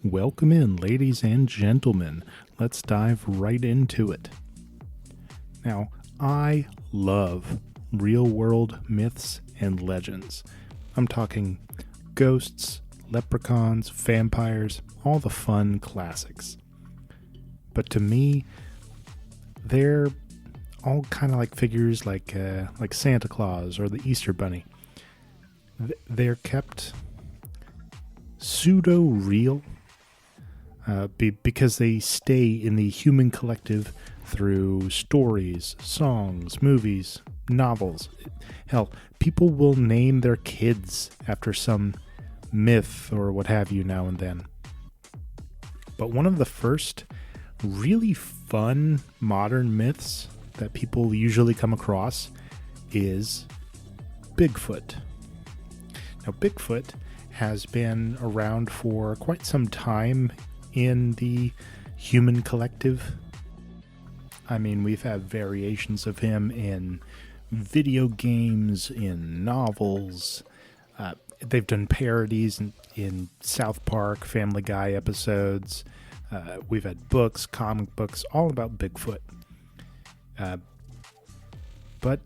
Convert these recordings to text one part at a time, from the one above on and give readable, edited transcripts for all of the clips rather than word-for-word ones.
Welcome in, ladies and gentlemen. Let's dive right into it. Now, I love real-world myths and legends. I'm talking ghosts, leprechauns, vampires, all the fun classics. But to me, they're all kind of like figures like Santa Claus or the Easter Bunny. They're kept pseudo-real because they stay in the human collective through stories, songs, movies, novels. Hell, people will name their kids after some myth or what have you now and then. But one of the first really fun modern myths that people usually come across is Bigfoot. Now, Bigfoot has been around for quite some time in the human collective. I mean, we've had variations of him in video games, in novels. They've done parodies in South Park, Family Guy episodes. We've had books, comic books, all about Bigfoot. But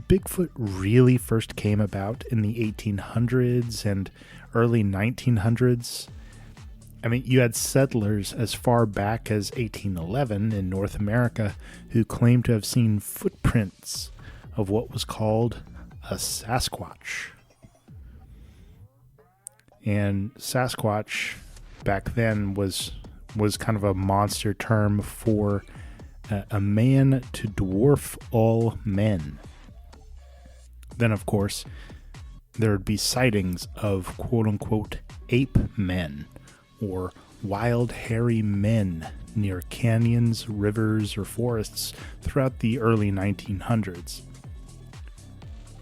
Bigfoot really first came about in the 1800s and early 1900s. I mean, you had settlers as far back as 1811 in North America who claimed to have seen footprints of what was called a Sasquatch. And Sasquatch back then was kind of a monster term for a man to dwarf all men. Then, of course, there would be sightings of quote-unquote ape men, or wild hairy men near canyons, rivers, or forests throughout the early 1900s.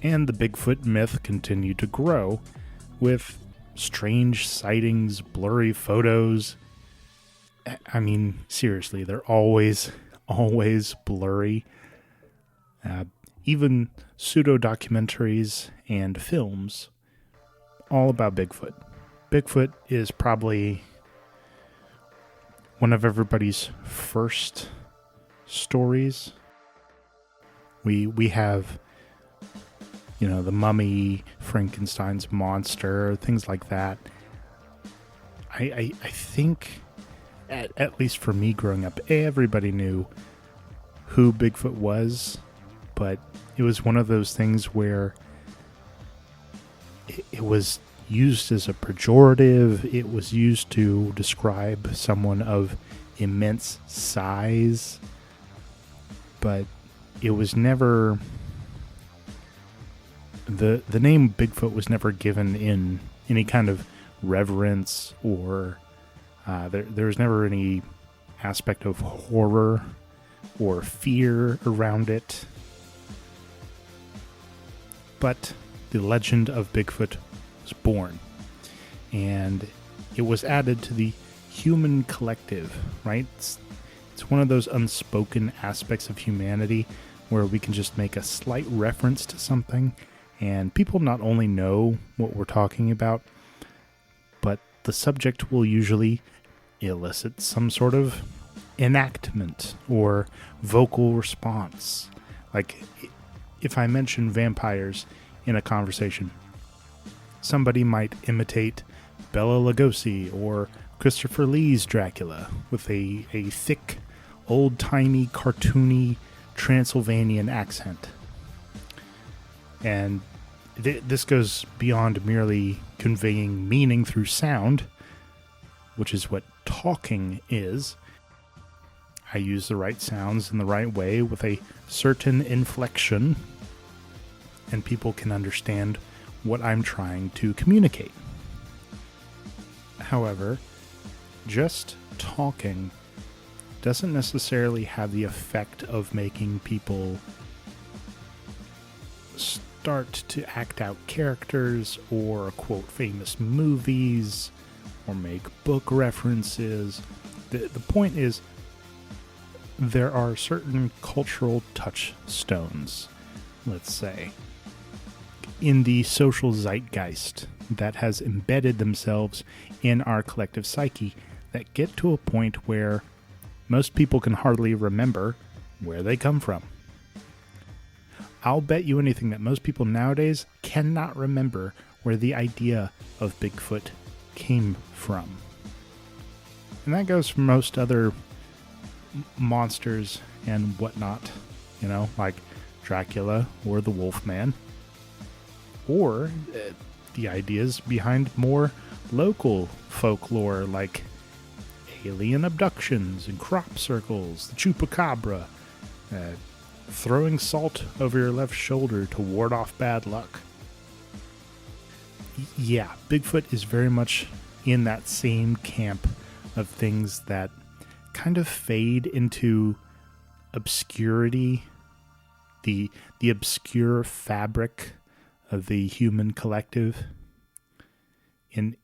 And the Bigfoot myth continued to grow with strange sightings, blurry photos. I mean, seriously, they're always blurry. Even pseudo-documentaries and films all about Bigfoot. Bigfoot is probably one of everybody's first stories. We have, the Mummy, Frankenstein's monster, things like that. I think, at least for me growing up, everybody knew who Bigfoot was, but it was one of those things where it was used as a pejorative. It was used to describe someone of immense size, but it was never, the name Bigfoot was never given in any kind of reverence, or there was never any aspect of horror or fear around it. But the legend of Bigfoot was born, and it was added to the human collective, right? It's one of those unspoken aspects of humanity where we can just make a slight reference to something, and people not only know what we're talking about, but the subject will usually elicit some sort of enactment or vocal response. Like, if I mention vampires in a conversation, somebody might imitate Bela Lugosi or Christopher Lee's Dracula with a thick, old-timey, cartoony Transylvanian accent. And this goes beyond merely conveying meaning through sound, which is what talking is. I use the right sounds in the right way with a certain inflection, and people can understand what I'm trying to communicate. However, just talking doesn't necessarily have the effect of making people start to act out characters or quote famous movies or make book references. The point is, there are certain cultural touchstones, let's say. in the social zeitgeist that has embedded themselves in our collective psyche that get to a point where most people can hardly remember where they come from. I'll bet you anything that most people nowadays cannot remember where the idea of Bigfoot came from. And that goes for most other monsters and whatnot, like Dracula or the Wolfman, or the ideas behind more local folklore like alien abductions and crop circles, the chupacabra, throwing salt over your left shoulder to ward off bad luck. Yeah, Bigfoot is very much in that same camp of things that kind of fade into obscurity, the obscure fabric of the human collective. And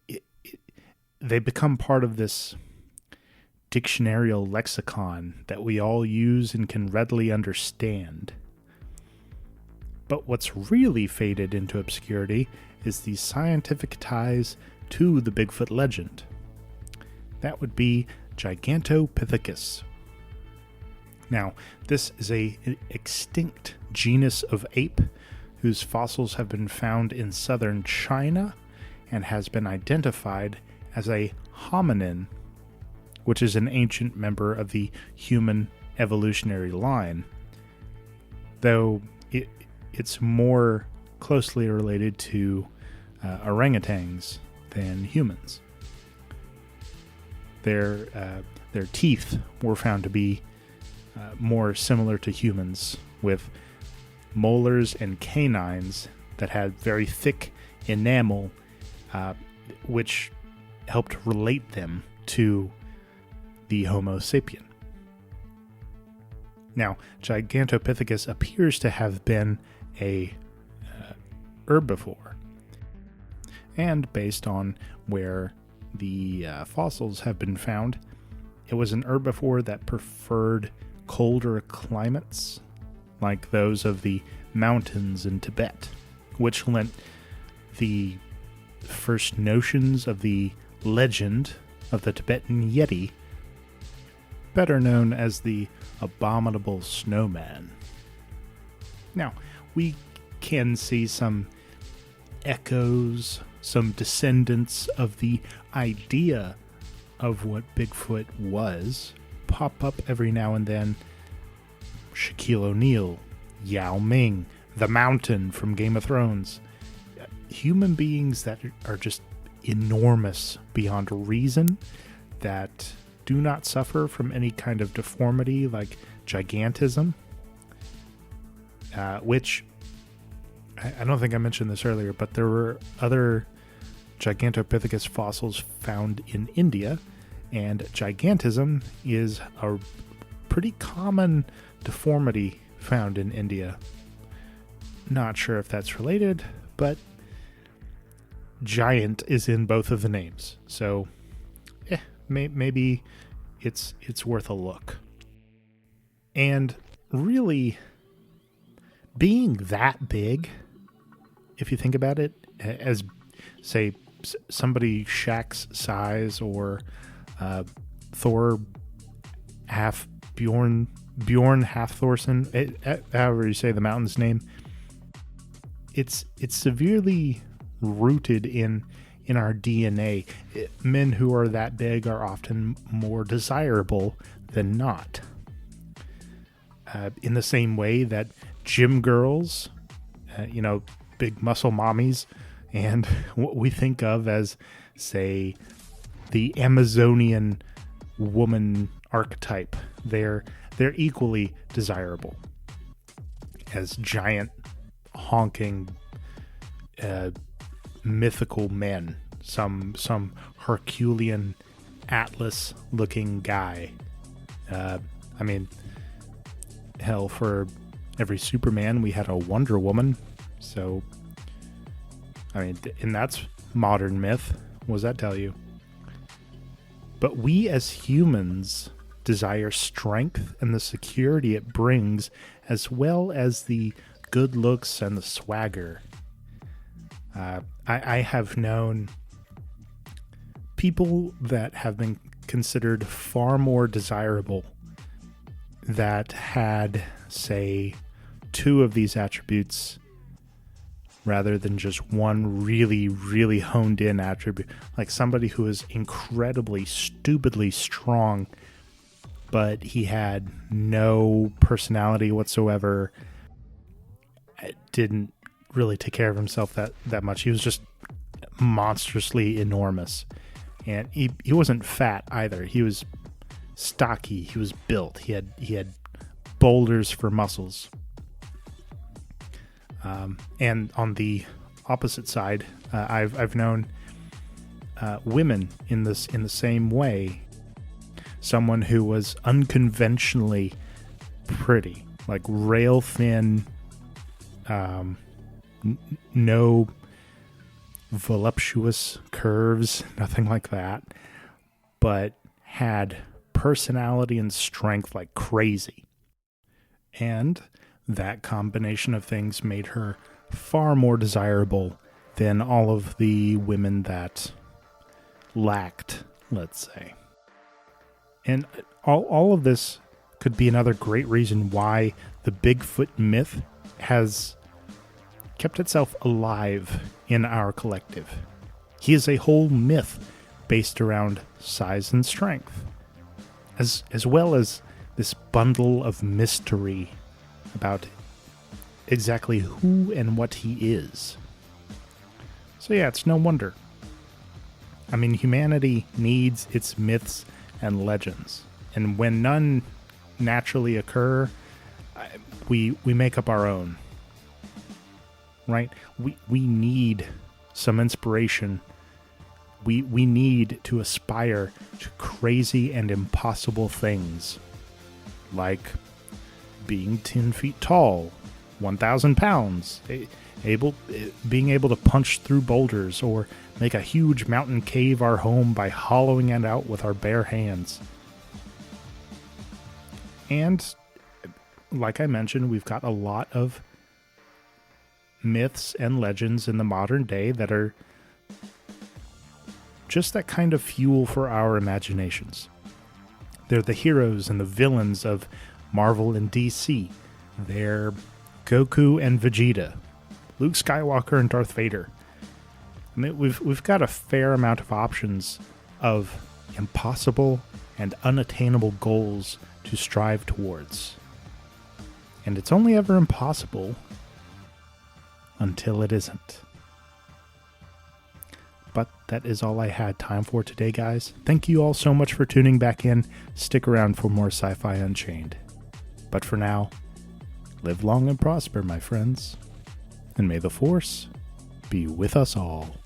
they become part of this dictionarial lexicon that we all use and can readily understand. But what's really faded into obscurity is the scientific ties to the Bigfoot legend. That would be Gigantopithecus. Now, this is an extinct genus of ape whose fossils have been found in southern China and has been identified as a hominin, which is an ancient member of the human evolutionary line, though it's more closely related to orangutans than humans. Their teeth were found to be more similar to humans, with molars and canines that had very thick enamel, which helped relate them to the Homo sapien. Now, Gigantopithecus appears to have been a herbivore, and based on where the fossils have been found, it was an herbivore that preferred colder climates like those of the mountains in Tibet, which lent the first notions of the legend of the Tibetan Yeti, better known as the abominable snowman. Now, we can see some echoes, some descendants of the idea of what Bigfoot was pop up every now and then. Shaquille O'Neal, Yao Ming, the Mountain from Game of Thrones. Human beings that are just enormous beyond reason, that do not suffer from any kind of deformity like gigantism, which I don't think I mentioned this earlier, but there were other Gigantopithecus fossils found in India, and gigantism is a pretty common deformity found in India. Not sure if that's related, but giant is in both of the names, so maybe it's worth a look. And really, being that big, if you think about it, as say somebody Shaq's size, or Thor half Bjorn half Thorson, however you say the mountain's name, it's severely rooted in our DNA. Men who are that big are often more desirable than not. In the same way that gym girls, big muscle mommies, and what we think of as, say, the Amazonian woman archetype, they're equally desirable as giant, honking, mythical men. Some Herculean Atlas-looking guy. Hell, for every Superman, we had a Wonder Woman. So, and that's modern myth. What does that tell you? But we as humans desire strength and the security it brings, as well as the good looks and the swagger. I have known people that have been considered far more desirable that had, say, 2 of these attributes rather than just one really, really honed in attribute. Like somebody who is incredibly, stupidly strong, but he had no personality whatsoever, didn't really take care of himself that much. He was just monstrously enormous. And he wasn't fat either. He was stocky. He was built. He had boulders for muscles. And on the opposite side, I've known women in the same way. Someone who was unconventionally pretty, like rail thin, no voluptuous curves, nothing like that, but had personality and strength like crazy. And that combination of things made her far more desirable than all of the women that lacked, let's say. And all of this could be another great reason why the Bigfoot myth has kept itself alive in our collective. He is a whole myth based around size and strength, as well as this bundle of mystery about exactly who and what he is. So yeah, it's no wonder. I mean, humanity needs its myths and legends, and when none naturally occur, we make up our own. Right? We need some inspiration. We need to aspire to crazy and impossible things, like being 10 feet tall, 1,000 pounds, being able to punch through boulders, or make a huge mountain cave our home by hollowing it out with our bare hands. And like I mentioned, we've got a lot of myths and legends in the modern day that are just that kind of fuel for our imaginations. They're the heroes and the villains of Marvel and DC. They're Goku and Vegeta, Luke Skywalker and Darth Vader. I mean, we've got a fair amount of options of impossible and unattainable goals to strive towards. And it's only ever impossible until it isn't. But that is all I had time for today, guys. Thank you all so much for tuning back in. Stick around for more Sci-Fi Unchained. But for now, live long and prosper, my friends. And may the Force be with us all.